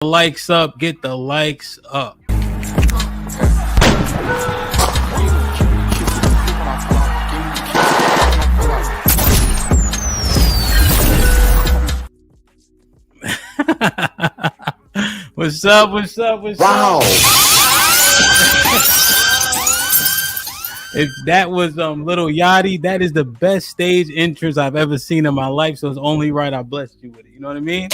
Likes up, get the likes up. What's up? Wow. If that was Little Yachty, that is the best stage entrance I've ever seen in my life. So it's only right I blessed you with it. You know what I mean?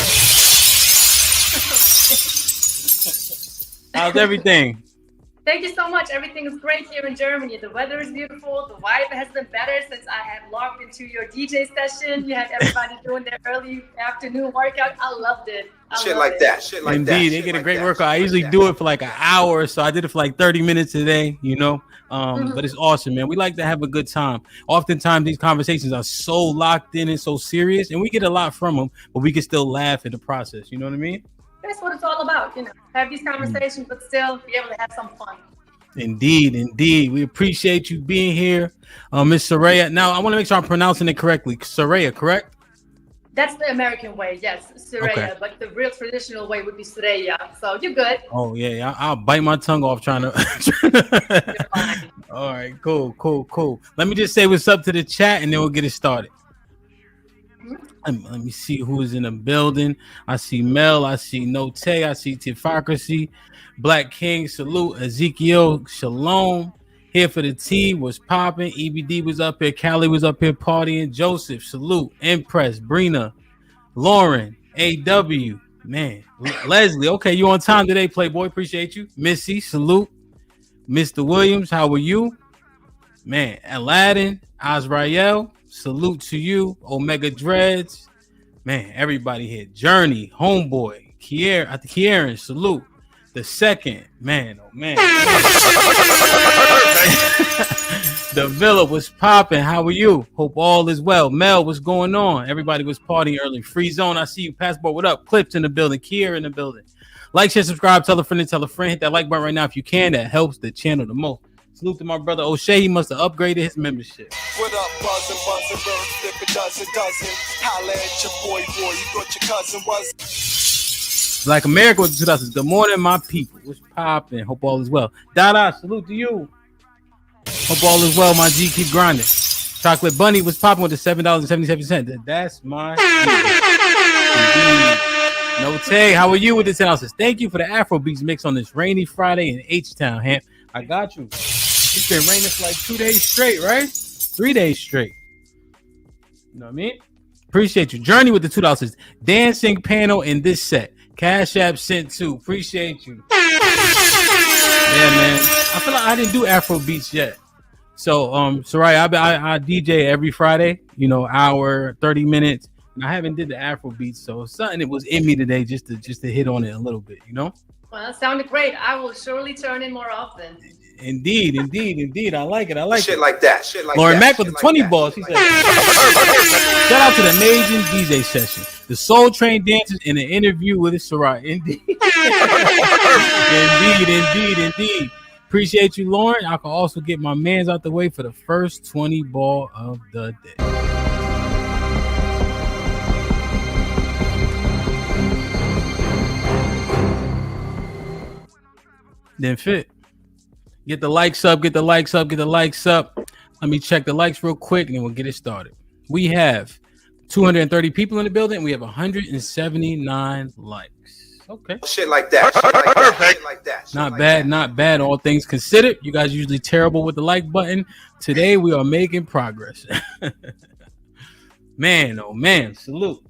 How's everything? Thank you so much. Everything is great here in Germany. The weather is beautiful. The vibe has been better since I have logged into your DJ session. You had everybody doing their early afternoon workout. I loved it. Shit like that. Indeed, they get a great workout. I usually do it for like an hour, so I did it for like 30 minutes today, you know. But it's awesome, man. We like to have a good time. Oftentimes, these conversations are so locked in and so serious, and we get a lot from them, but we can still laugh in the process. You know what I mean? That's what it's all about, you know. Have these conversations, but still be able to have some fun. Indeed. We appreciate you being here, Miss Suerraya. Now, I want to make sure I'm pronouncing it correctly. Suerraya, correct? That's the American way, yes, Suerraya. Okay. But the real traditional way would be Suerraya. So you're good. Oh yeah, I'll bite my tongue off trying to. All right, cool. Let me just say what's up to the chat, and then we'll get it started. Let me see who's in the building. I see Mel. I see Note. I see Tifocracy. Black King, salute. Ezekiel, shalom. Here for the tea was popping. EBD was up here. Callie was up here partying. Joseph, salute. Impress, Brina, Lauren, AW, man. Leslie, okay, you on time today, Playboy. Appreciate you. Missy, salute. Mr. Williams, how are you? Man, Aladdin, Azrael, salute to you. Omega Dreads, man, everybody here. Journey, Homeboy, Kieran, salute. The second, man, oh man. The Villa was popping. How are you? Hope all is well. Mel, what's going on? Everybody was partying early. Free Zone, I see you. Passport, what up? Clips in the building. Kier in the building. Like, share, subscribe, tell a friend and tell a friend. Hit that like button right now if you can. That helps the channel the most. Salute to my brother O'Shea. He must have upgraded his membership. What up, buzzing, bird, flip a dozen. Holla at your boy, you thought your cousin was. Black America was the 2000s. Good morning, my people. What's popping? Hope all is well. Dada, salute to you. Hope all is well, my G. Keep grinding. Chocolate Bunny was popping with the $7.77. That's my Note, how are you with the 10 ounces? Thank you for the Afro Beats mix on this rainy Friday in H-Town, Hamp. I got you. It's been raining for like 2 days straight, right? 3 days straight. You know what I mean? Appreciate you. Journey with the $2. Dancing panel in this set. Cash App sent too. Appreciate you. Yeah, man. I feel like I didn't do Afro Beats yet. So, Suerraya, I DJ every Friday, you know, hour, 30 minutes. And I haven't did the Afro Beats, so something that was in me today just to hit on it a little bit, you know? Well, that sounded great. I will surely turn in more often. Indeed. I like it. Shit like that. Lauren Mack with the 20 balls. He said, shout out to the amazing DJ session. The Soul Train dancers in an interview with Suerraya. Indeed. Indeed. Appreciate you, Lauren. I can also get my mans out the way for the first 20 ball of the day. Then fit. Get the likes up. Let me check the likes real quick and then we'll get it started. We have 230 people in the building. We have 179 likes. Okay. Shit like that. Perfect. Not bad. All things considered. You guys are usually terrible with the like button. Today we are making progress. Man, oh man. Salute.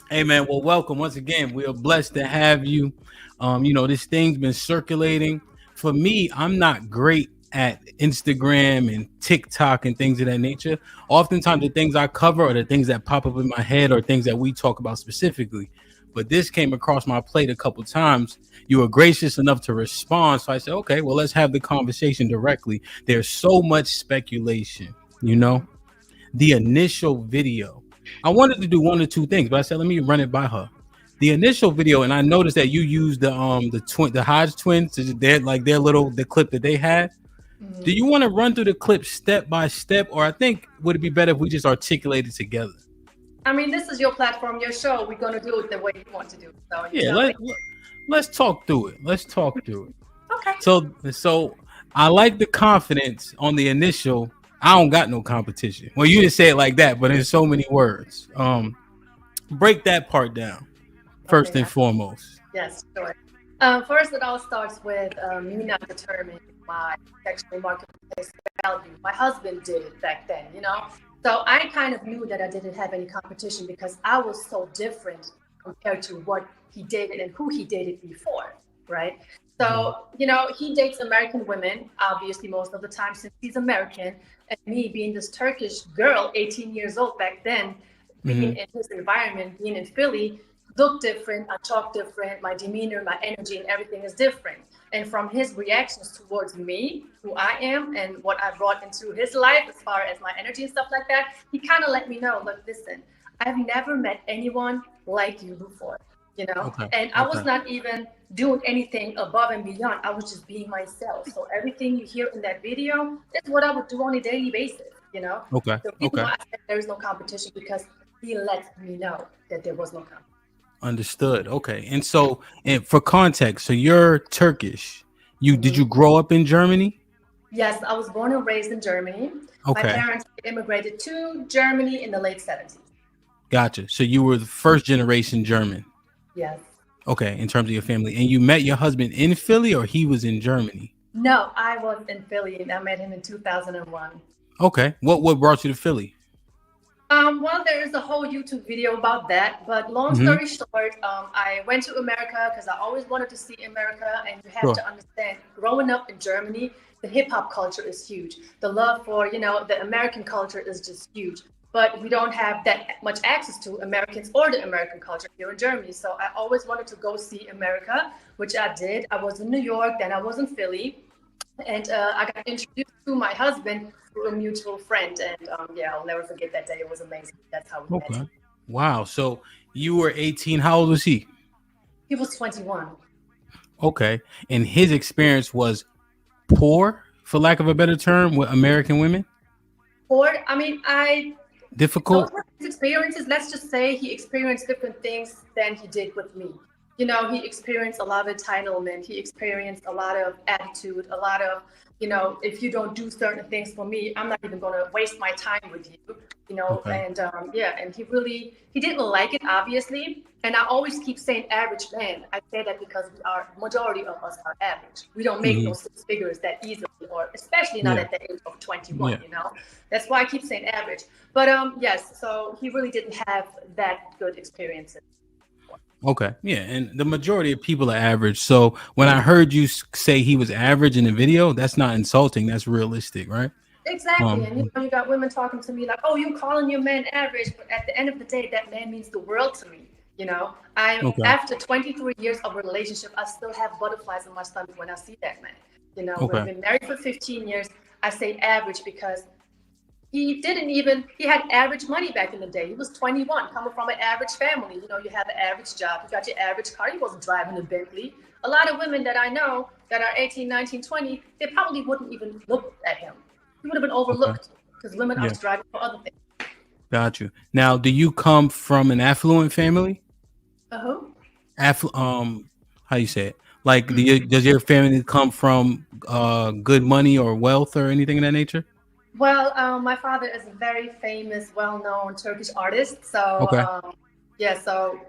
Hey man, well, welcome once again. We are blessed to have you. You know, this thing's been circulating. For me, I'm not great at Instagram and TikTok and things of that nature. Oftentimes the things I cover are the things that pop up in my head or things that we talk about specifically. But this came across my plate a couple times. You were gracious enough to respond. So I said, okay, well, let's have the conversation directly. There's so much speculation, you know, the initial video. I wanted to do one or two things, but I said, let me run it by her. The initial video, and I noticed that you used the Hodge twins, the clip that they had. Mm-hmm. Do you want to run through the clip step by step, or I think would it be better if we just articulate it together? I mean, this is your platform, your show. We're gonna do it the way you want to do it. So, let's talk through it. Let's talk through it. Okay. So I like the confidence on the initial. I don't got no competition. Well, you didn't say it like that, but in so many words. Break that part down first Okay. and foremost. Yes, sure. First, it all starts with me not determining my sexual marketplace value. My husband did it back then, you know? So I kind of knew that I didn't have any competition because I was so different compared to what he dated and who he dated before, right? So, you know, he dates American women, obviously, most of the time since he's American. And me being this Turkish girl, 18 years old back then, being in his environment, being in Philly, look different, I talk different, my demeanor, my energy, and everything is different. And from his reactions towards me, who I am, and what I brought into his life as far as my energy and stuff like that, he kind of let me know, look, listen, I've never met anyone like you before, you know? Okay. And I was not even doing anything above and beyond. I was just being myself. So everything you hear in that video is what I would do on a daily basis, you know? Okay. So even though I said there is no competition because he let me know that there was no competition. Understood. Okay. And so, and for context, so you're Turkish. Did you grow up in Germany? Yes, I was born and raised in Germany. Okay. My parents immigrated to Germany in the late 70s. Gotcha. So you were the first generation German. Yes. Okay, in terms of your family. And you met your husband in Philly or he was in Germany? No, I was in Philly and I met him in 2001. Okay. What brought you to Philly? Well, there is a whole YouTube video about that, but long story short, I went to America because I always wanted to see America, and you have to understand, growing up in Germany, the hip hop culture is huge. The love for, you know, the American culture is just huge, but we don't have that much access to Americans or the American culture here in Germany. So I always wanted to go see America, which I did. I was in New York, then I was in Philly, and I got introduced to my husband through a mutual friend, and yeah, I'll never forget that day. It was amazing. That's how we met. Wow. So you were 18. How old was he? He was 21. Okay. And his experience was poor, for lack of a better term, with American women? Poor? I mean, difficult? Those were his experiences. Let's just say he experienced different things than he did with me. You know, he experienced a lot of entitlement. He experienced a lot of attitude, a lot of, you know, if you don't do certain things for me, I'm not even going to waste my time with you, you know. And yeah, and he didn't like it, obviously. And I always keep saying average man. I say that because majority of us are average. We don't make those six figures that easily, or especially not at the age of 21, you know. That's why I keep saying average. But yes, so he really didn't have that good experiences. Okay. Yeah. And the majority of people are average. So when I heard you say he was average in the video, that's not insulting. That's realistic, right? Exactly. And you know, you got women talking to me like, oh, you calling your man average. But at the end of the day, that man means the world to me. You know, after 23 years of a relationship, I still have butterflies in my stomach when I see that man. You know, we've been married for 15 years. I say average because he had average money back in the day. He was 21, coming from an average family. You know, you have an average job, you got your average car. He wasn't driving a Bentley. A lot of women that I know that are 18, 19, 20, they probably wouldn't even look at him. He would have been overlooked because women are striving for other things. Got you. Now, do you come from an affluent family? How you say it? Like, does your family come from good money or wealth or anything of that nature? Well, my father is a very famous, well-known Turkish artist. So, so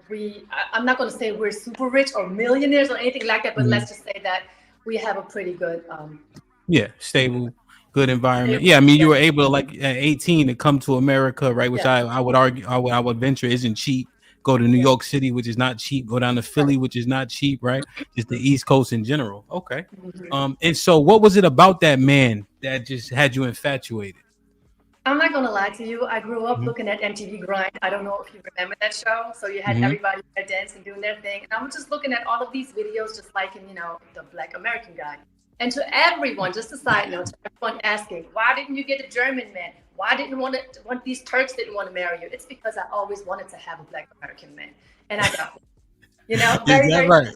I'm not going to say we're super rich or millionaires or anything like that, but let's just say that we have a pretty good, stable, good environment. Yeah, I mean, you were able to, like, at 18 to come to America, right? Which I would argue, I would venture isn't cheap. Go to New York City, which is not cheap. Go down to Philly, which is not cheap, right? Just the East Coast in general. Okay. And so what was it about that man that just had you infatuated? I'm not going to lie to you. I grew up looking at MTV Grind. I don't know if you remember that show. So you had everybody there dancing, doing their thing. And I was just looking at all of these videos, just liking, you know, the Black American guy. And to everyone, just a side note, to everyone asking, why didn't you get a German man? Why these Turks didn't want to marry you? It's because I always wanted to have a Black American man, and I got it. You know, is that right?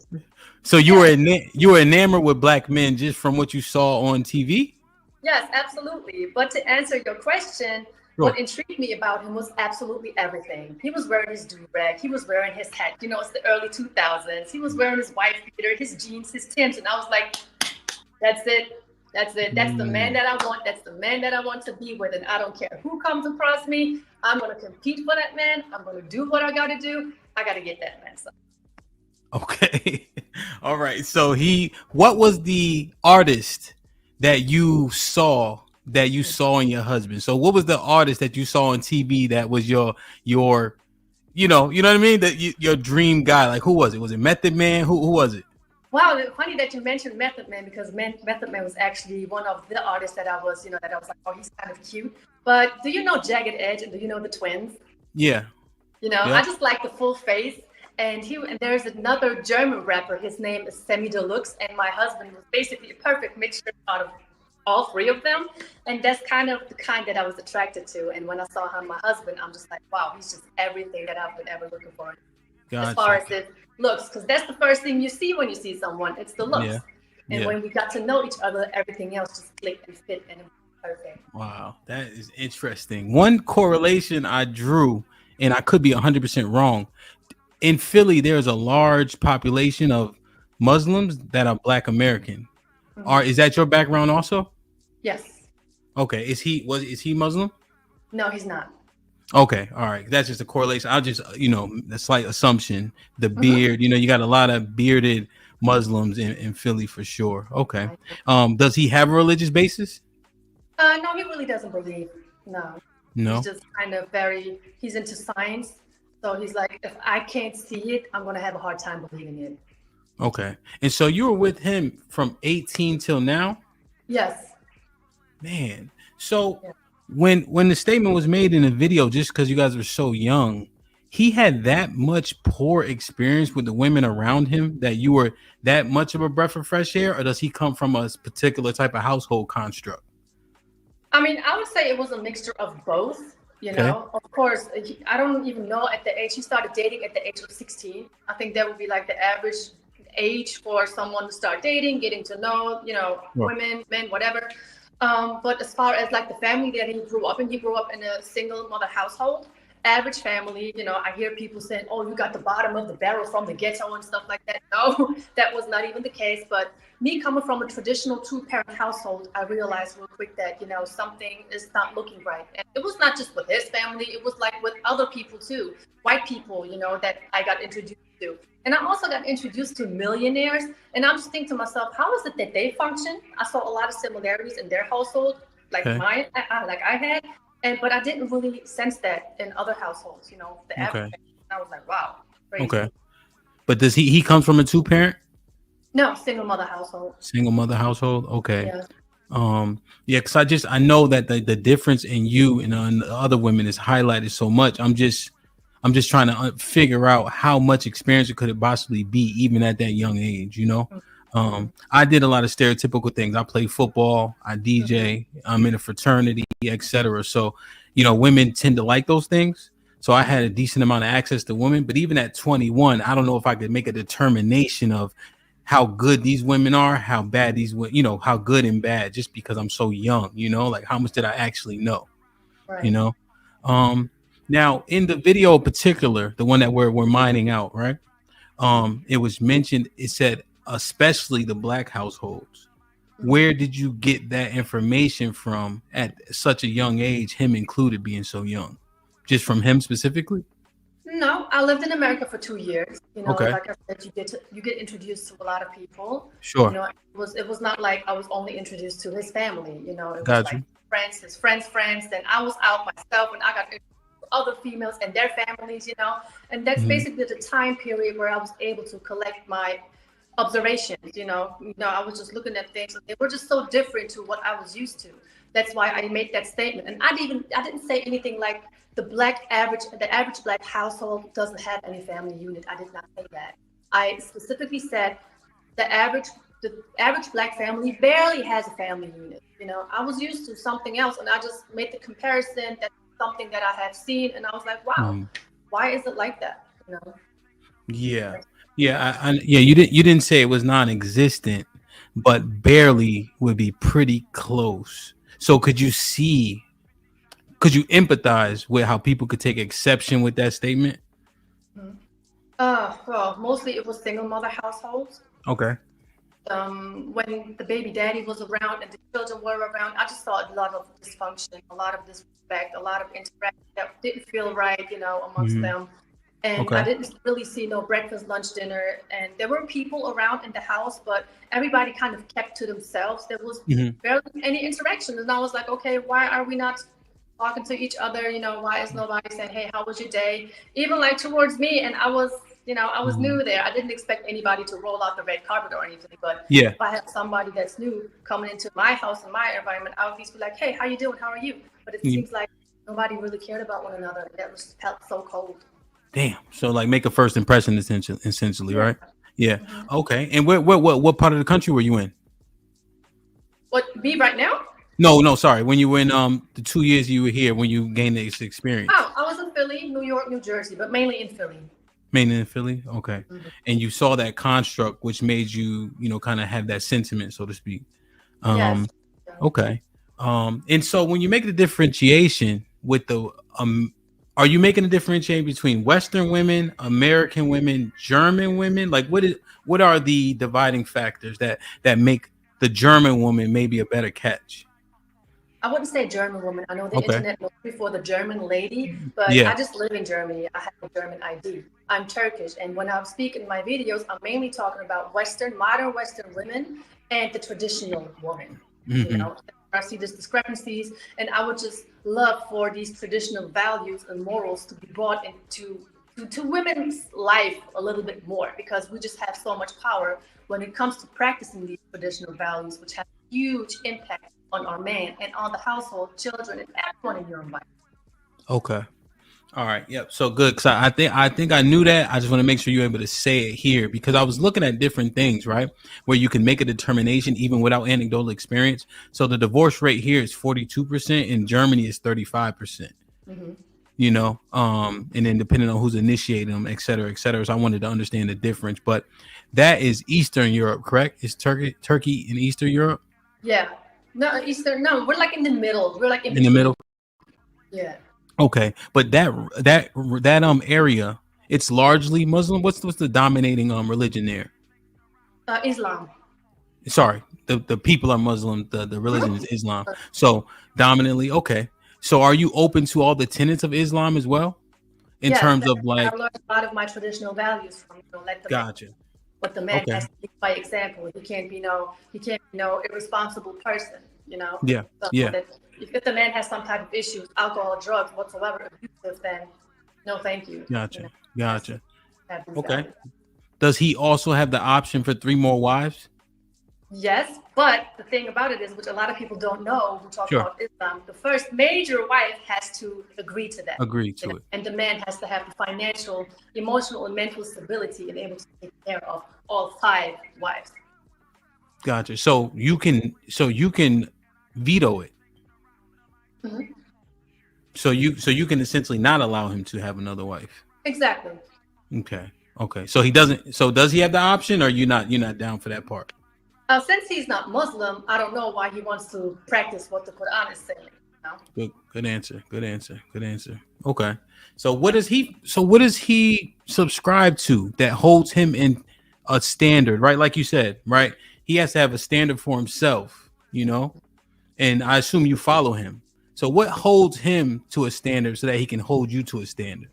So you were enamored with Black men just from what you saw on TV? Yes, absolutely. But to answer your question, Sure. What intrigued me about him was absolutely everything. He was wearing his do-rag. He was wearing his hat. You know, it's the early 2000s. He was wearing his wife beater, his jeans, his Timbs. And I was like, that's it. That's it. That's the man that I want. That's the man that I want to be with. And I don't care who comes across me. I'm going to compete for that man. I'm going to do what I got to do. I got to get that man. So. Okay. All right. So what was the artist that you saw in your husband? So what was the artist that you saw on TV that was your you know what I mean? Your dream guy? Like, who was it? Was it Method Man? Who was it? Wow, funny that you mentioned Method Man, because Method Man was actually one of the artists that I was like, oh, he's kind of cute. But do you know Jagged Edge, and do you know the Twins? Yeah. You know, I just like the full face. And there's another German rapper. His name is Sammy Deluxe, and my husband was basically a perfect mixture out of all three of them. And that's kind of the kind that I was attracted to. And when I saw my husband, I'm just like, wow, he's just everything that I've been ever looking for. Gotcha. As far as his looks, because that's the first thing you see when you see someone. It's the looks. And when we got to know each other, everything else just clicked and fit, and it was perfect. Wow, that is interesting. One correlation I drew, and I could be 100% wrong. In Philly, there's a large population of Muslims that are Black American. Is that your background also? Yes. Okay. Is he Muslim? No, he's not. Okay. All right. That's just a correlation. I'll just, a slight assumption. The beard, you got a lot of bearded Muslims in Philly for sure. Okay. Does he have a religious basis? No, he really doesn't believe. No. He's just kind of he's into science. So he's like, if I can't see it, I'm going to have a hard time believing it. Okay. And so you were with him from 18 till now? Yes. Man. So when the statement was made in the video, just because you guys were so young, he had that much poor experience with the women around him that you were that much of a breath of fresh air? Or does he come from a particular type of household construct? I mean, I would say it was a mixture of both. Of course, I don't even know at the age. He started dating at the age of 16. I think that would be like the average age for someone to start dating, getting to know, women, men, whatever. But as far as like the family that he grew up in a single mother household, average family. I hear people saying, oh, you got the bottom of the barrel from the ghetto and stuff like that. No, that was not even the case. But me coming from a traditional 2-parent household, I realized real quick that, something is not looking right. And it was not just with his family. It was like with other people too, white people, that I got introduced to. And I also got introduced to millionaires. And I'm just thinking to myself, how is it that they function? I saw a lot of similarities in their household, like mine, like I had. But I didn't really sense that in other households, the average. I was like, wow, crazy. Okay. But does he comes from a 2-parent? No, single mother household. Single mother household. Okay. Yeah. Because I know that the difference in you and the other women is highlighted so much. I'm just trying to figure out how much experience it could it possibly be, even at that young age. I did a lot of stereotypical things. I played football, I DJ, I'm in a fraternity, etc. So, women tend to like those things. So I had a decent amount of access to women. But even at 21, I don't know if I could make a determination of how good these women are, how bad how good and bad, just because I'm so young, like how much did I actually know, right. Now in the video in particular, the one that we're mining out, right? It was mentioned, it said, especially the Black households. Where did you get that information from at such a young age, him included being so young? Just from him specifically? No, I lived in America for 2 years. Okay. Like I said, you get introduced to a lot of people. Sure. It was not like I was only introduced to his family. It was Got you. Friends, his friends. Then I was out myself, and I got introduced to other females and their families. And that's basically the time period where I was able to collect my observations. I was just looking at things, and they were just so different to what I was used to. That's why I made that statement, and I didn't say anything like the average Black household doesn't have any family unit. I did not say that. I specifically said the average Black family barely has a family unit. I was used to something else, and I just made the comparison. That's something that I have seen, and I was like, wow, why is it like that? Yeah. Yeah, you didn't say it was non-existent, but barely would be pretty close. So could you see Could you empathize with how people could take exception with that statement? Well, mostly it was single mother households. Okay. When the baby daddy was around and the children were around, I just saw a lot of dysfunction, a lot of disrespect, a lot of interaction that didn't feel right, amongst them. And I didn't really see no breakfast, lunch, dinner. And there were people around in the house, but everybody kind of kept to themselves. There was barely any interaction. And I was like, okay, why are we not talking to each other? Why is nobody saying, hey, how was your day? Even like towards me. And I was new there. I didn't expect anybody to roll out the red carpet or anything. But if I had somebody that's new coming into my house and my environment, I would at least be like, hey, how you doing? How are you? But it seems like nobody really cared about one another. That was felt so cold. Damn. So like make a first impression essentially, right? Yeah. Okay. And what part of the country were you in? What, me right now? No, sorry. When you were in the 2 years you were here, when you gained this experience. Oh, I was in Philly, New York, New Jersey, but mainly in Philly. Mainly in Philly? Okay. And you saw that construct which made you, kind of have that sentiment, so to speak. Yes. Okay. And so when you make the differentiation with the are you making a differentiation between Western women, American women, German women? Like what are the dividing factors that make the German woman maybe a better catch? I wouldn't say German woman. I know the internet knows me for the German lady, but I just live in Germany. I have a German ID. I'm Turkish. And when I speak in my videos, I'm mainly talking about modern Western women and the traditional woman. I see these discrepancies, and I would just love for these traditional values and morals to be brought into women's life a little bit more, because we just have so much power when it comes to practicing these traditional values, which have huge impact on our man and on the household, children, and everyone in your environment. Okay. All right. Yep. So good. Cause I think I knew that. I just want to make sure you're able to say it here, because I was looking at different things, right? Where you can make a determination even without anecdotal experience. So the divorce rate here is 42%. In Germany is 35%. And then depending on who's initiating them, et cetera, et cetera. So I wanted to understand the difference, but that is Eastern Europe, correct? Is Turkey in Eastern Europe? Yeah. No, Eastern. No, we're like in the middle. We're like in the middle. Yeah. Okay, but that area, it's largely Muslim. What's the dominating religion there? Islam. Sorry, the people are Muslim. The religion is Islam. So dominantly, okay. So are you open to all the tenets of Islam as well, in terms of like? I learned a lot of my traditional values from Gotcha. What the man has to be by example. He can't be no irresponsible person. Yeah. If the man has some type of issues, alcohol, drugs, whatsoever, abusive, then no, thank you. Gotcha. Okay. Does he also have the option for 3 more wives? Yes, but the thing about it is, which a lot of people don't know who talk about Islam, the first major wife has to agree to that. And the man has to have the financial, emotional, and mental stability and able to take care of all 5 wives. Gotcha. So you can veto it. So you can essentially not allow him to have another wife. Exactly. Okay. So he doesn't. So does he have the option, or you're not down for that part? Since he's not Muslim, I don't know why he wants to practice what the Quran is saying. Good answer. Okay. So what does he subscribe to that holds him in a standard, right? Like you said, right? He has to have a standard for himself, and I assume you follow him. So what holds him to a standard so that he can hold you to a standard?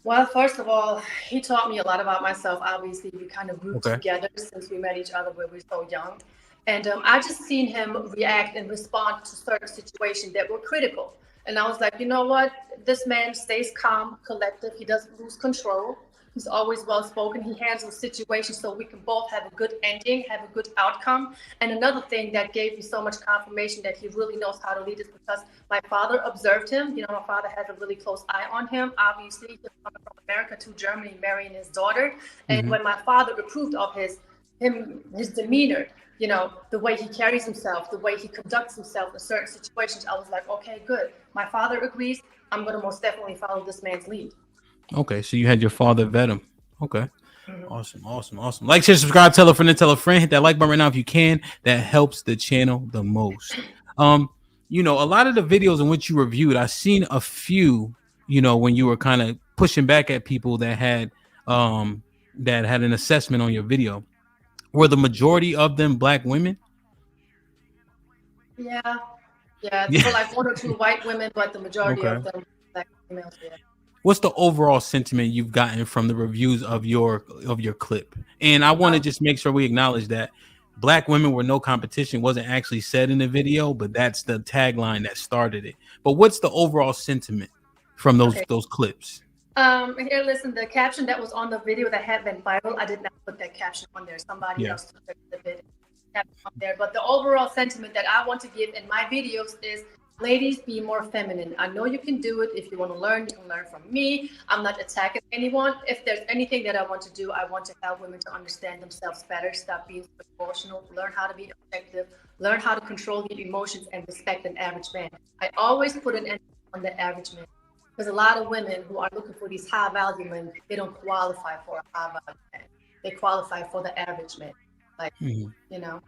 Well, first of all, he taught me a lot about myself. Obviously, we kind of grew together since we met each other when we were so young. And I just seen him react and respond to certain situations that were critical. And I was like, you know what? This man stays calm, collective. He doesn't lose control. He's always well-spoken. He handles situations so we can both have a good ending, have a good outcome. And another thing that gave me so much confirmation that he really knows how to lead is because my father observed him. My father has a really close eye on him. Obviously, he's coming from America to Germany, marrying his daughter. And when my father approved of his demeanor, the way he carries himself, the way he conducts himself in certain situations, I was like, okay, good. My father agrees. I'm going to most definitely follow this man's lead. Okay, so you had your father vet him. Okay. Awesome. Like, share, subscribe, tell a friend, hit that like button right now if you can. That helps the channel the most. you know, a lot of the videos in which you reviewed, I've seen a few, you know, when you were kind of pushing back at people that had an assessment on your video. Were the majority of them black women? Yeah, yeah. There were like one or two white women, but the majority Okay. of them black females. Yeah. What's the overall sentiment you've gotten from the reviews of your clip? And I want to just make sure we acknowledge that black women were no competition wasn't actually said in the video, but that's the tagline that started it. But what's the overall sentiment from those clips? Here, listen. The caption that was on the video that had been viral, I did not put that caption on there. Somebody else took the video caption on there. But the overall sentiment that I want to give in my videos is, ladies, be more feminine. I know you can do it. If you want to learn, you can learn from me. I'm not attacking anyone. If there's anything that I want to do, I want to help women to understand themselves better, stop being emotional, learn how to be objective, learn how to control your emotions, and respect an average man. I always put an emphasis on the average man. Because a lot of women who are looking for these high value men, they don't qualify for a high value man. They qualify for the average man. Like, you know.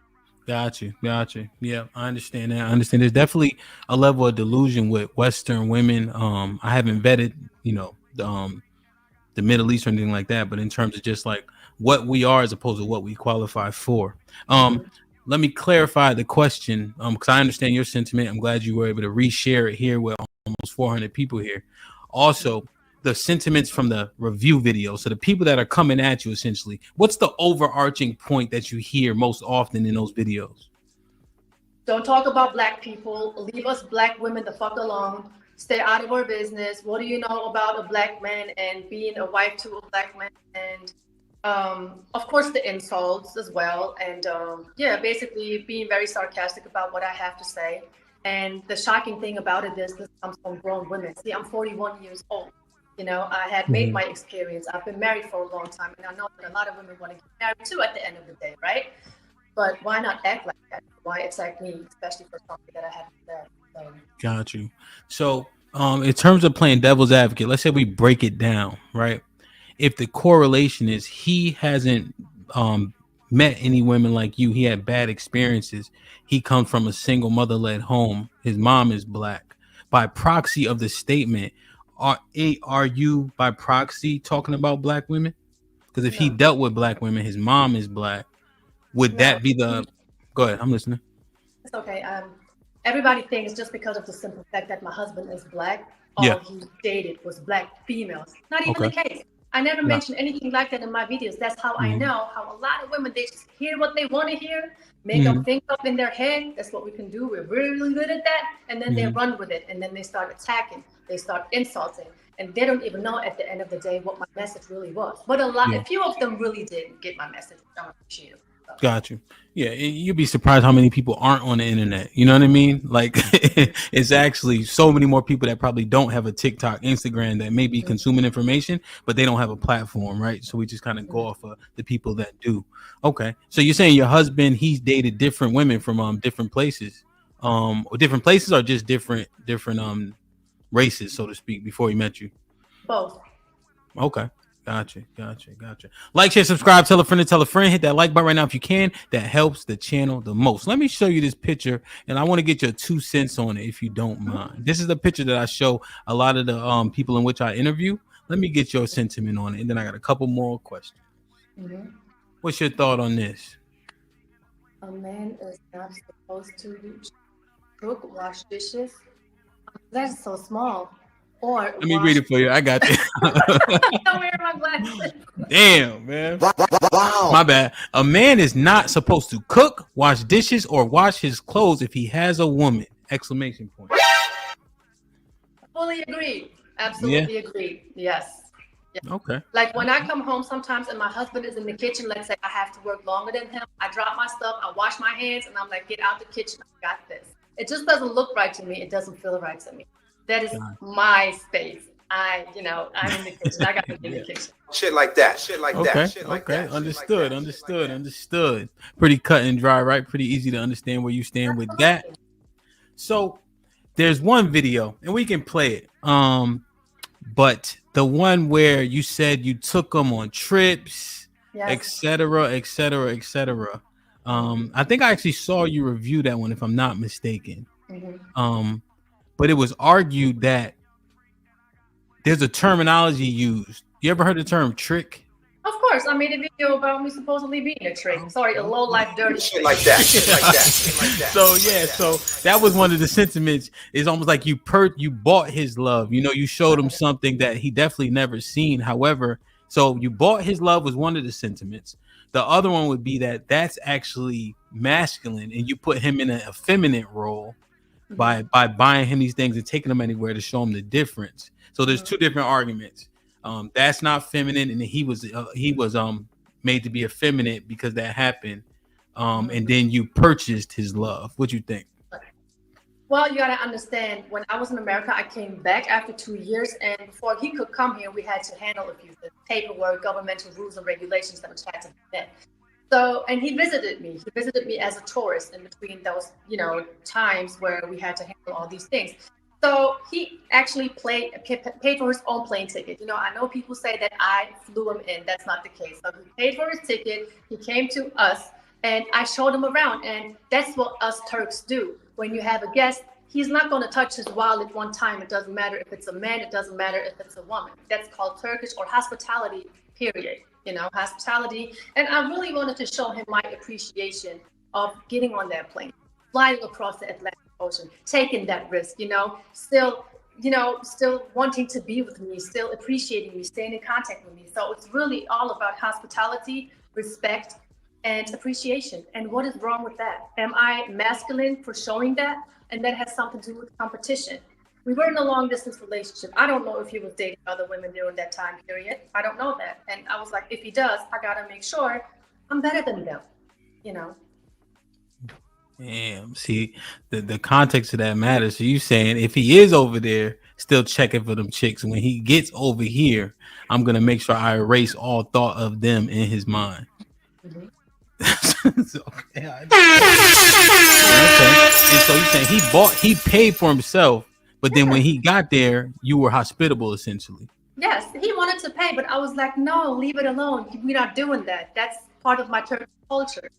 Got you. Yeah, I understand that. I understand there's definitely a level of delusion with Western women. I haven't vetted, you know, the Middle East or anything like that, but in terms of just like what we are as opposed to what we qualify for. Let me clarify the question, because I understand your sentiment. I'm glad you were able to reshare it here with almost 400 people here. Also, the sentiments from the review video. So the people that are coming at you, essentially, what's the overarching point that you hear most often in those videos? Don't talk about black people. Leave us black women the fuck alone. Stay out of our business. What do you know about a black man and being a wife to a black man? And of course the insults as well. And yeah, basically being very sarcastic about what I have to say. And the shocking thing about it is this comes from grown women. See, I'm 41 years old. You know, I had made my experience. I've been married for a long time, and I know that a lot of women want to get married too at the end of the day, right? But why not act like that? Why attack me, especially for something that I haven't done? Got you. So, in terms of playing devil's advocate, let's say we break it down, right? If the correlation is he hasn't met any women like you, he had bad experiences. He comes from a single mother-led home. His mom is black. By proxy of the statement, are you by proxy talking about black women? Because if he dealt with black women, his mom is black. Would that be the? Go ahead, I'm listening. It's okay. Everybody thinks just because of the simple fact that my husband is black, all he dated was black females. Not even the case. I never mentioned anything like that in my videos. That's how I know how a lot of women, they just hear what they want to hear, make them think up in their head. That's what we can do. We're really, really good at that. And then they run with it. And then they start attacking. They start insulting. And they don't even know at the end of the day what my message really was. But a few of them really did get my message. I appreciate it. Got you. Yeah, you'd be surprised how many people aren't on the internet. You know what I mean? Like, it's actually so many more people that probably don't have a TikTok, Instagram, that may be consuming information, but they don't have a platform, right? So we just kind of go off of the people that do. Okay. So you're saying your husband, he's dated different women from different places, or different places, or just different races, so to speak, before he met you? Both. Okay. Gotcha. Like, share, subscribe, tell a friend to tell a friend. Hit that like button right now if you can. That helps the channel the most. Let me show you this picture, and I want to get your 2 cents on it if you don't mind. This is the picture that I show a lot of the people in which I interview. Let me get your sentiment on it, and then I got a couple more questions. What's your thought on this? A man is not supposed to cook, wash dishes. That's so small. Or let me read it for you. I got it. I'm wearing my glasses. Damn, man. Wow. My bad. A man is not supposed to cook, wash dishes, or wash his clothes if he has a woman. Exclamation point. Fully agree. Absolutely agree. Yes. Okay. Like when I come home sometimes and my husband is in the kitchen, let's say I have to work longer than him. I drop my stuff, I wash my hands, and I'm like, get out the kitchen. I got this. It just doesn't look right to me. It doesn't feel right to me. That is my space. I'm in the kitchen. I got to be in the kitchen. Shit like that. Okay. Understood. Pretty cut and dry, right? Pretty easy to understand where you stand with that. So there's one video, and we can play it. But the one where you said you took them on trips, etc. I think I actually saw you review that one, if I'm not mistaken. But it was argued that there's a terminology used. You ever heard the term trick? Of course, I made a video about me supposedly being a trick. Sorry, a low life dirty Shit like that. Shit like that. Shit like that. So yeah, so that was one of the sentiments. It's almost like you bought his love. You know, you showed him something that he definitely never seen. However, so you bought his love was one of the sentiments. The other one would be that that's actually masculine, and you put him in an effeminate role by buying him these things and taking them anywhere to show him the difference. So there's two different arguments. That's not feminine, and he was made to be effeminate because that happened. And then you purchased his love. What you think? Well, you gotta understand, when I was in America, I came back after 2 years, and before he could come here, we had to handle a few things, paperwork, governmental rules and regulations that had to be met. So, and he visited me. He visited me as a tourist in between those, times where we had to handle all these things. So he actually paid for his own plane ticket. I know people say that I flew him in. That's not the case. So he paid for his ticket. He came to us, and I showed him around. And that's what us Turks do. When you have a guest, he's not going to touch his wallet one time. It doesn't matter if it's a man. It doesn't matter if it's a woman. That's called Turkish or hospitality, period. Hospitality. And I really wanted to show him my appreciation of getting on that plane, flying across the Atlantic Ocean, taking that risk, still wanting to be with me, still appreciating me, staying in contact with me. So it's really all about hospitality, respect, and appreciation. And what is wrong with that? Am I masculine for showing that? And that has something to do with competition. We were in a long distance relationship. I don't know if he was dating other women during that time period. I don't know that. And I was like, if he does, I gotta make sure I'm better than them, Damn, see, the context of that matters. So you saying if he is over there still checking for them chicks, when he gets over here, I'm gonna make sure I erase all thought of them in his mind. Okay. And so you're saying he paid for himself, but then when he got there, you were hospitable essentially. Yes, he wanted to pay, but I was like, no, leave it alone. We're not doing that. That's part of my Turkish culture.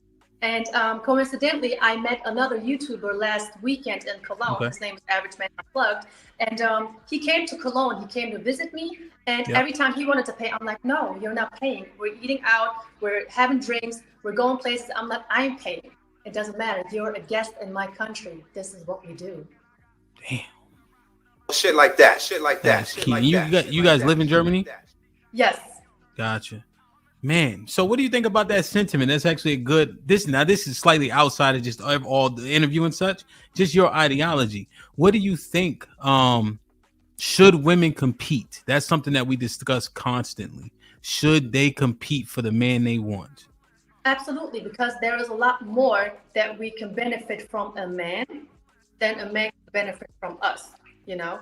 And coincidentally, I met another YouTuber last weekend in Cologne. Okay. His name is Average Man Unplugged. And he came to Cologne. He came to visit me. And every time he wanted to pay, I'm like, no, you're not paying. We're eating out. We're having drinks. We're going places. I'm like, I'm paying. It doesn't matter. You're a guest in my country. This is what we do. Damn. Shit like that. Shit like that. Shit like you guys live in Germany? Yes. Gotcha. Man, so what do you think about that sentiment? That's actually a good. This is slightly outside of just all the interview and such. Just your ideology. What do you think? Should women compete? That's something that we discuss constantly. Should they compete for the man they want? Absolutely, because there is a lot more that we can benefit from a man than a man can benefit from us. A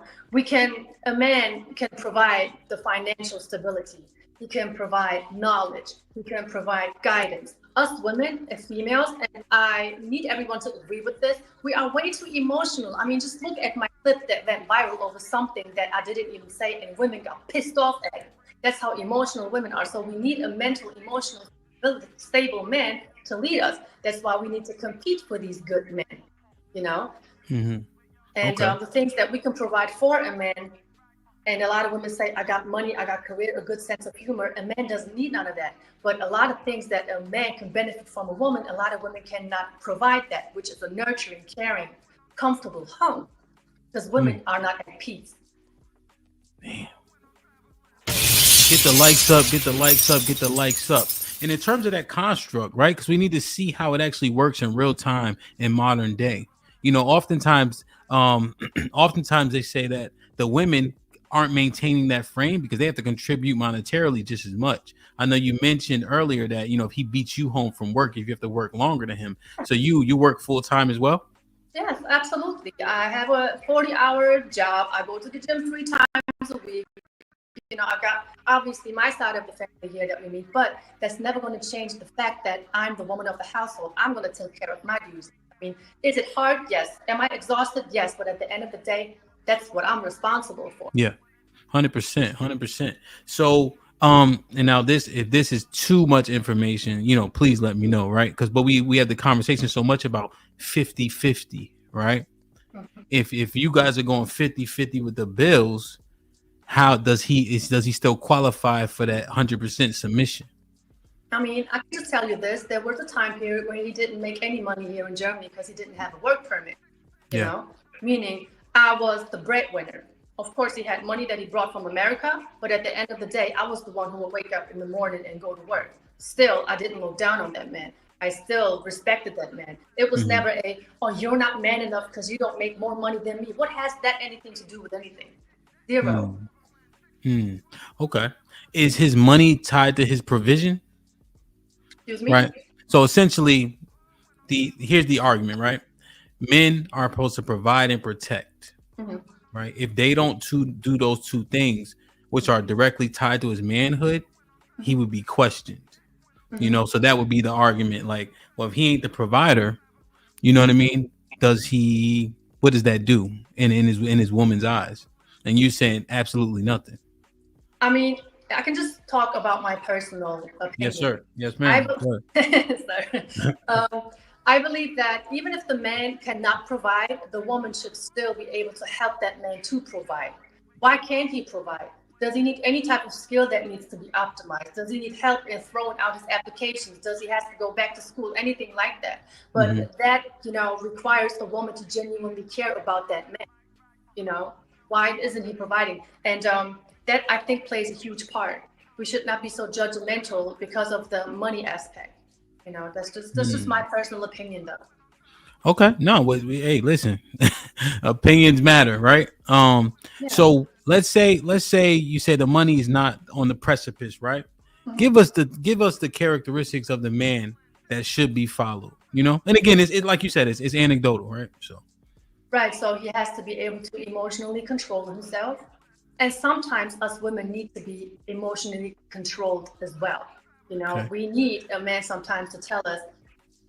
man can provide the financial stability. He can provide knowledge. He can provide guidance. Us women as females, and I need everyone to agree with this, we are way too emotional. I mean, just look at my clip that went viral over something that I didn't even say, and women got pissed off at it. That's how emotional women are. So we need a mental, emotional, stable man to lead us. That's why we need to compete for these good men, Mm-hmm. And the things that we can provide for a man. And a lot of women say, I got money, I got career, a good sense of humor. A man doesn't need none of that. But a lot of things that a man can benefit from a woman, a lot of women cannot provide that, which is a nurturing, caring, comfortable home. Because women are not at peace. Damn. Get the likes up, get the likes up, get the likes up. And in terms of that construct, right? Because we need to see how it actually works in real time in modern day. Oftentimes they say that the women aren't maintaining that frame because they have to contribute monetarily just as much. I know you mentioned earlier that, if he beats you home from work, if you have to work longer than him. So you work full time as well? Yes, absolutely. I have a 40-hour job. I go to the gym 3 times a week. I've got obviously my side of the family here that we meet, but that's never going to change the fact that I'm the woman of the household. I'm going to take care of my duties. I mean, is it hard? Yes. Am I exhausted? Yes. But at the end of the day, that's what I'm responsible for. Yeah, 100%. So, and now if this is too much information, please let me know, right? But we had the conversation so much about 50-50, right? If you guys are going 50-50 with the bills, how does he still qualify for that 100% submission? I mean, I can just tell you this. There was a time period where he didn't make any money here in Germany because he didn't have a work permit, meaning I was the breadwinner. Of course, he had money that he brought from America, but at the end of the day, I was the one who would wake up in the morning and go to work. Still, I didn't look down on that man. I still respected that man. It was never oh, you're not man enough because you don't make more money than me. What has that anything to do with anything? Zero. Okay. Is his money tied to his provision? Excuse me? Right. So essentially, here's the argument, right? Men are supposed to provide and protect, right? If they don't do those two things, which are directly tied to his manhood, he would be questioned. So that would be the argument. Like, well, if he ain't the provider, you know what I mean? What does that do in his woman's eyes? And you saying absolutely nothing. I mean, I can just talk about my personal opinion. Yes, sir. Yes, ma'am. I believe that even if the man cannot provide, the woman should still be able to help that man to provide. Why can't he provide? Does he need any type of skill that needs to be optimized? Does he need help in throwing out his applications? Does he have to go back to school? Anything like that. But that, requires a woman to genuinely care about that man. Why isn't he providing? And that, I think, plays a huge part. We should not be so judgmental because of the money aspect. That's just my personal opinion, though. Okay. No, hey, listen, opinions matter, right? So let's say you say the money is not on the precipice, right? Give us the characteristics of the man that should be followed, And again, it's like you said, it's anecdotal, right? Right. So he has to be able to emotionally control himself. And sometimes us women need to be emotionally controlled as well. We need a man sometimes to tell us,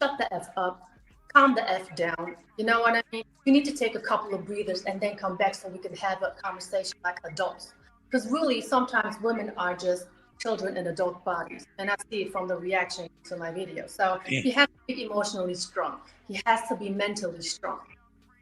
shut the F up, calm the F down. You know what I mean? You need to take a couple of breathers and then come back so we can have a conversation like adults. Because really, sometimes women are just children in adult bodies. And I see it from the reaction to my video. So he has to be emotionally strong. He has to be mentally strong.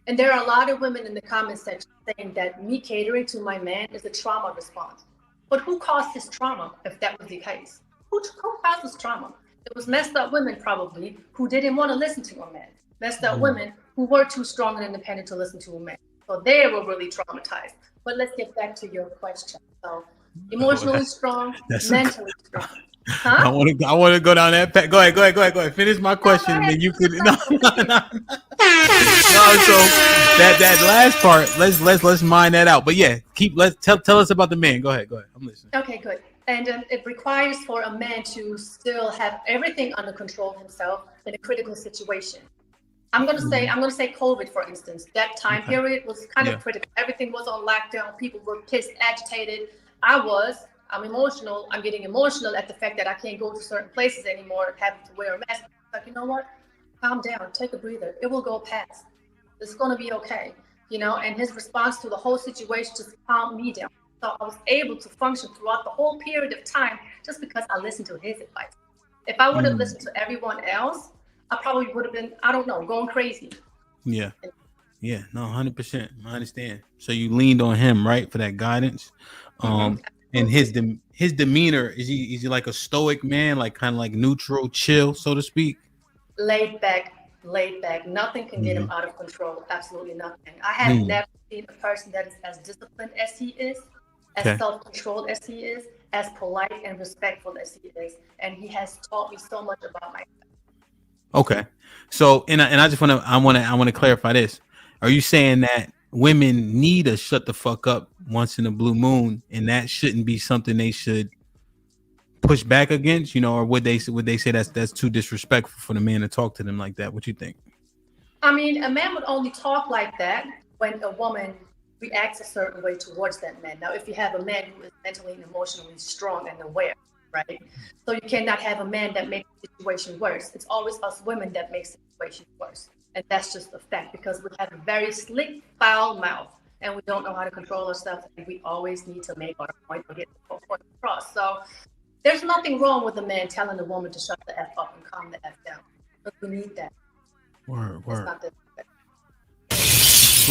And there are a lot of women in the comment section saying that me catering to my man is a trauma response. But who caused his trauma if that was the case? Who caused his trauma? It was messed up women probably who didn't want to listen to a man. Messed up women who were too strong and independent to listen to a man. So they were really traumatized. But let's get back to your question. So emotionally strong, mentally strong. Huh? I want to go down that path. Go ahead. Finish my question, and then you could. No. So that last part, let's mine that out. But yeah, tell us about the man. Go ahead. I'm listening. Okay, good. And it requires for a man to still have everything under control himself in a critical situation. I'm gonna say COVID, for instance. That time period was kind of critical. Everything was on lockdown. People were pissed, agitated. I'm emotional. I'm getting emotional at the fact that I can't go to certain places anymore, having to wear a mask. Like, you know what? Calm down. Take a breather. It will go past. It's gonna be okay. And his response to the whole situation just calmed me down. So I was able to function throughout the whole period of time just because I listened to his advice. If I would have listened to everyone else, I probably would have been, I don't know, going crazy. Yeah. No, 100%. I understand. So you leaned on him, right, for that guidance. And his demeanor, is he like a stoic man, like kind of like neutral, chill, so to speak? Laid back. Nothing can get him out of control. Absolutely nothing. I have never seen a person that is as disciplined as he is, as self-controlled as he is, as polite and respectful as he is. And he has taught me so much about myself. Okay. So, and I just want to clarify this. Are you saying that women need to shut the fuck up once in a blue moon, and that shouldn't be something they should push back against, or would they say that's too disrespectful for the man to talk to them like that? What you think? I mean, a man would only talk like that when a woman reacts a certain way towards that man. Now, if you have a man who is mentally and emotionally strong and aware, right? So you cannot have a man that makes the situation worse. It's always us women that makes the situation worse. And that's just a fact, because we have a very slick, foul mouth and we don't know how to control ourselves. And we always need to make our point or get the point across. So there's nothing wrong with a man telling a woman to shut the F up and calm the F down. But we need that. Word.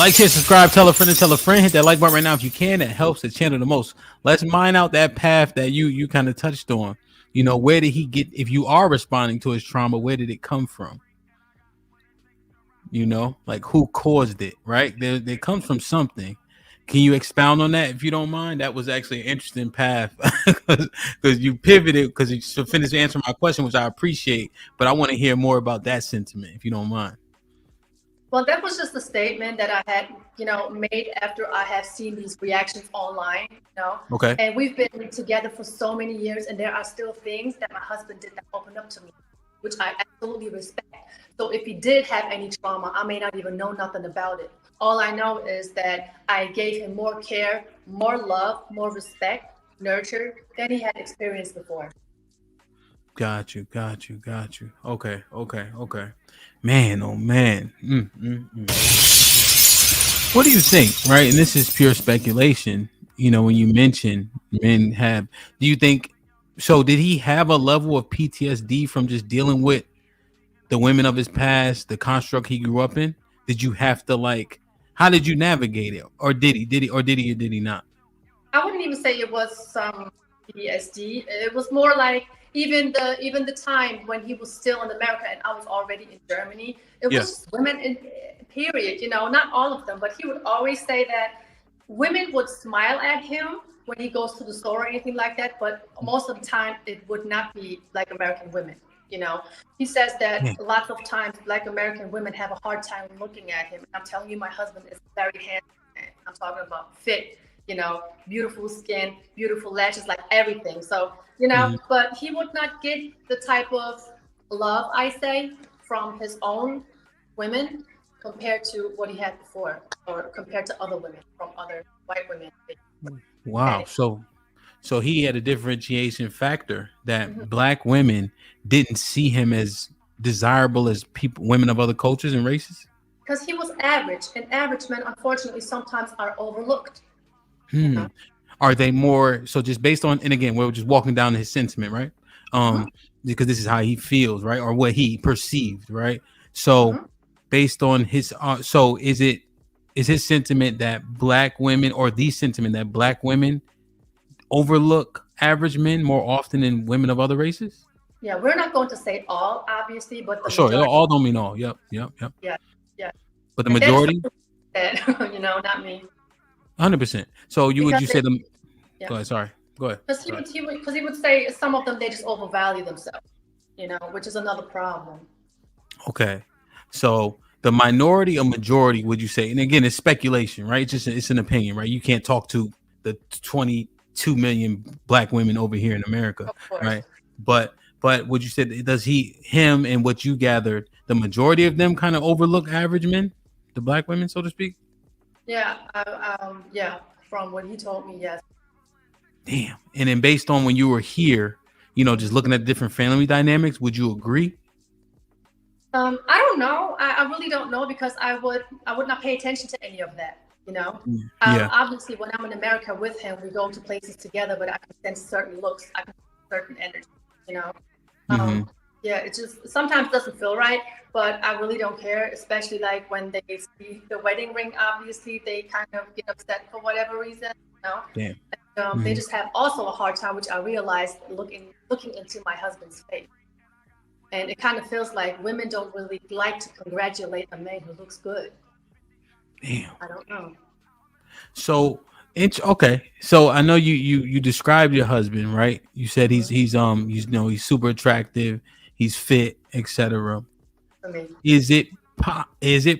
Like, share, subscribe, tell a friend, and tell a friend. Hit that like button right now if you can. That helps the channel the most. Let's mine out that path that you kind of touched on. You know, where did he get? If you are responding to his trauma, where did it come from? You know, like who caused it? Right? There comes from something. Can you expound on that if you don't mind? That was actually an interesting path because you pivoted because you finished answering my question, which I appreciate. But I want to hear more about that sentiment if you don't mind. Well, that was just a statement that I had, made after I have seen these reactions online. Okay. And we've been together for so many years, and there are still things that my husband did not open up to me, which I absolutely respect. So if he did have any trauma, I may not even know nothing about it. All I know is that I gave him more care, more love, more respect, nurture than he had experienced before. Got you. Okay. Man, oh man. What do you think, right? And this is pure speculation. When you mention men have, do you think, so did he have a level of PTSD from just dealing with the women of his past, the construct he grew up in? Did you have to how did you navigate it? Or did he not? I wouldn't even say it was some PTSD. It was more like even the time when he was still in America and I was already in Germany. It was just women in period, not all of them, but he would always say that women would smile at him when he goes to the store or anything like that, but most of the time it would not be like American women. He says that lots of times Black American women have a hard time looking at him. I'm telling you, my husband is very handsome. I'm talking about fit, beautiful skin, beautiful lashes, like everything. So, but he would not get the type of love, I say, from his own women compared to what he had before, or compared to other women from other white women. Wow. So he had a differentiation factor that Black women didn't see him as desirable as women of other cultures and races? Because he was average, and average men, unfortunately, sometimes are overlooked. Are they more, so just based on, and again, we're just walking down his sentiment, right? Because this is how he feels, right? Or what he perceived, right? So based on his, so is his sentiment that Black women, or the sentiment that Black women overlook average men more often than women of other races? Yeah, we're not going to say all, obviously, but the sure, majority. all don't mean all. Yep. Yeah. But the majority, not me. 100%. So would you say them? Yeah. Go ahead. Sorry. Go ahead. Because he would say some of them, they just overvalue themselves, which is another problem. Okay. So the minority or majority, would you say? And again, it's speculation, right? It's an opinion, right? You can't talk to the 22 million Black women over here in America, right? But would you say, does him and what you gathered, the majority of them kind of overlook average men, the Black women, so to speak? Yeah. From what he told me, yes. Damn. And then based on when you were here, just looking at different family dynamics, would you agree? I don't know. I really don't know, because I would not pay attention to any of that. Obviously, when I'm in America with him, we go to places together, but I can sense certain looks, I can sense certain energy. It just sometimes doesn't feel right, but I really don't care, especially like when they see the wedding ring. Obviously, they kind of get upset for whatever reason. Damn. And, they just have also a hard time, which I realized looking into my husband's face. And it kind of feels like women don't really like to congratulate a man who looks good. Damn. I don't know. So okay. So I know you described your husband, right? You said he's super attractive, he's fit, etc. Is it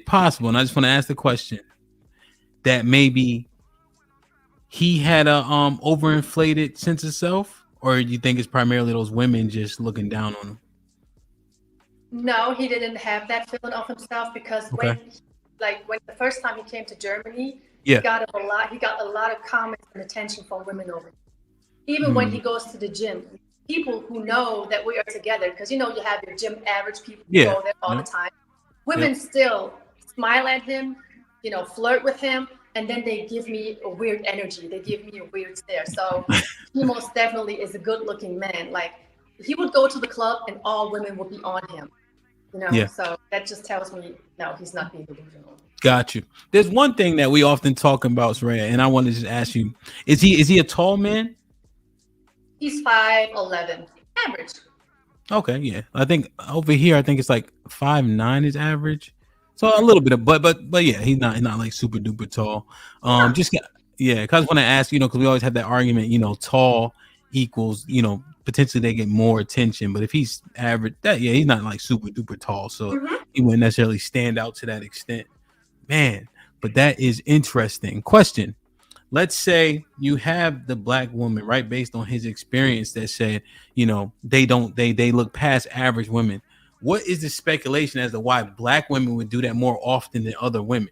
possible? And I just want to ask the question that maybe he had a overinflated sense of self, or do you think it's primarily those women just looking down on him? No, he didn't have that feeling of himself, because when the first time he came to Germany, he got a lot of comments and attention from women over here. Even when he goes to the gym, people who know that we are together, because you have your gym average people who go there all the time. Women still smile at him, flirt with him, and then they give me a weird energy. They give me a weird stare. So he most definitely is a good-looking man. Like, he would go to the club and all women would be on him. So that just tells me, no, he's not being delusional. Got you. There's one thing that we often talk about, Suerraya, and I want to just ask you: is he a tall man? He's 5'11", average. Okay, yeah. I think over here, I think it's like 5'9" is average. So a little bit of, but yeah, he's not like super duper tall. Yeah. Just yeah, cause I want to ask, because we always have that argument, tall equals, potentially they get more attention. But if he's average, that yeah, he's not like super duper tall, so Mm-hmm. he wouldn't necessarily stand out to that extent, man. But that is interesting. Question: let's say you have the black woman, right, based on his experience, that said, they look past average women. What is the speculation as to why black women would do that more often than other women,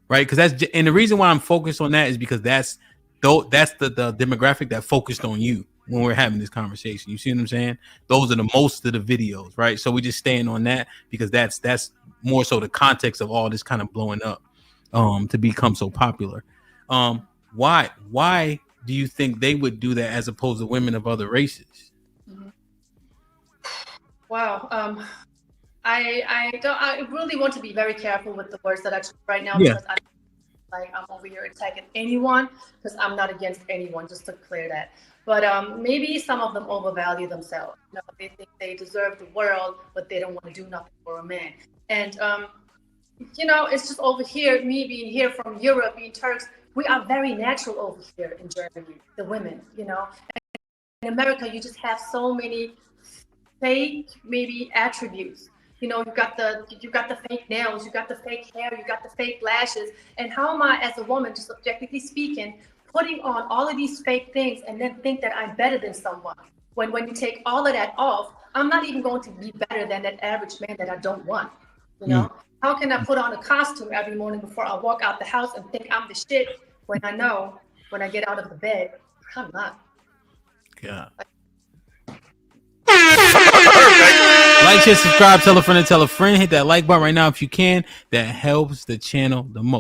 right? Because and the reason why I'm focused on that is because that's the demographic that focused on you when we're having this conversation. You see what I'm saying? Those are the most of the videos, right? So we just staying on that because that's more so the context of all this kind of blowing up to become so popular. Why do you think they would do that as opposed to women of other races? Mm-hmm. Wow. I really want to be very careful with the words that I choose right now, Yeah. because I'm over here attacking anyone, because I'm not against anyone, just to clear that. But maybe some of them overvalue themselves. They think they deserve the world, but they don't want to do nothing for a man. And it's just over here, me being here from Europe, being Turks, we are very natural over here in Germany, the women, In America, you just have so many fake, maybe, attributes. You got the fake nails, you got the fake hair, you got the fake lashes. And how am I, as a woman, just objectively speaking, putting on all of these fake things and then think that I'm better than someone? When you take all of that off, I'm not even going to be better than that average man that I don't want. How can I put on a costume every morning before I walk out the house and think I'm the shit when I know when I get out of the bed, I'm not? Yeah. Like, share, subscribe, tell a friend, and tell a friend. Hit that like button right now if you can. That helps the channel the most.